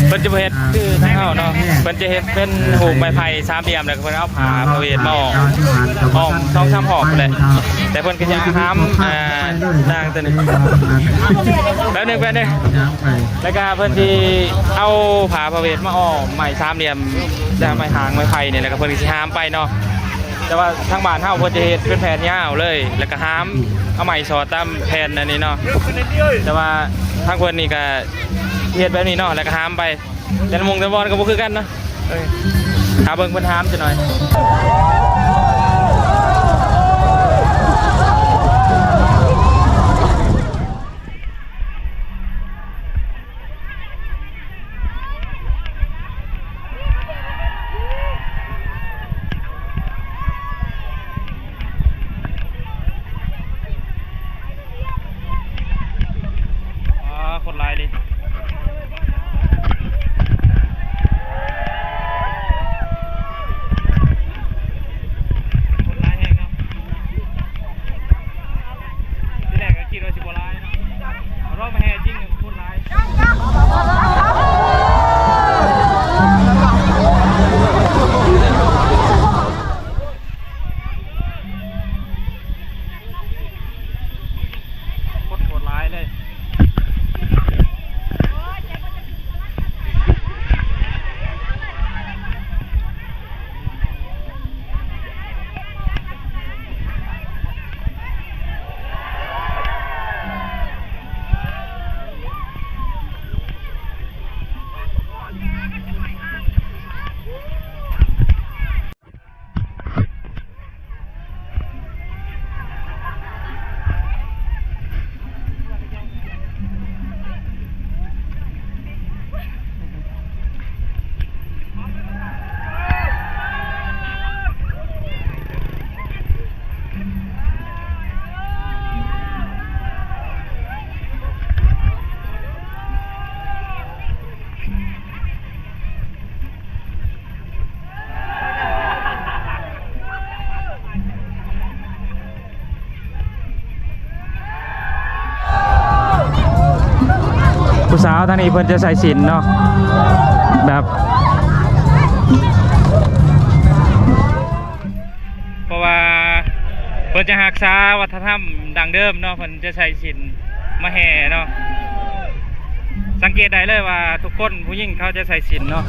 เพิ่นจะเฮ็ดคือทางเฮาเนาะเพิ่นจะเฮ็ดเป็นหูไม้ไผ่สามเหลี่ยมแล้วก็เพิ่นเอาผ้าพระเวทมาอ้อม2-3หอบแหละแต่เพิ่นก็จะห้ามนางตัวนี้แป๊บนึงแล้วก็เพิ่นสิเอาผ้าพระเวทมาอ้อมไม้สามเหลี่ยมแล้วไม้หางไม้ไผ่นี่แล้วก็เพิ่นสิห้ามไปเนาะแต่ว่าทางบ้านเฮาเพิ่นจะเฮ็ดเป็นแผ่นยาวเลยแล้วก็ห้ามเอาไม้สอดตามแผ่นอันนี้เนาะแต่ว่าทางเพิ่นนี่ก็เฮ็ดแบบนี้เนาะแล้วก็ห้ามไปแต่ละมงแต่บอลก็บ่คือกันเนาะหาเบิ่งเพิ่นห้ามจังหน่อยคนลายเลยคนลายแห้งเนาะที่แรกก็คิดว่าสิบลายเนาะรอบมาแห่จริงคนลายคนลายเลยผู้สาวทางนี้เพิ่นจะใส่สิญจน์เนาะแบบเพราะว่าเพิ่นจะรักษาวัฒนธรรมดังเดิมเนาะเพิ่นจะใส่สิญจน์มาแห่เนาะสังเกตได้เลยว่าทุกคนผู้หญิงเขาจะใส่สิญจน์เนาะ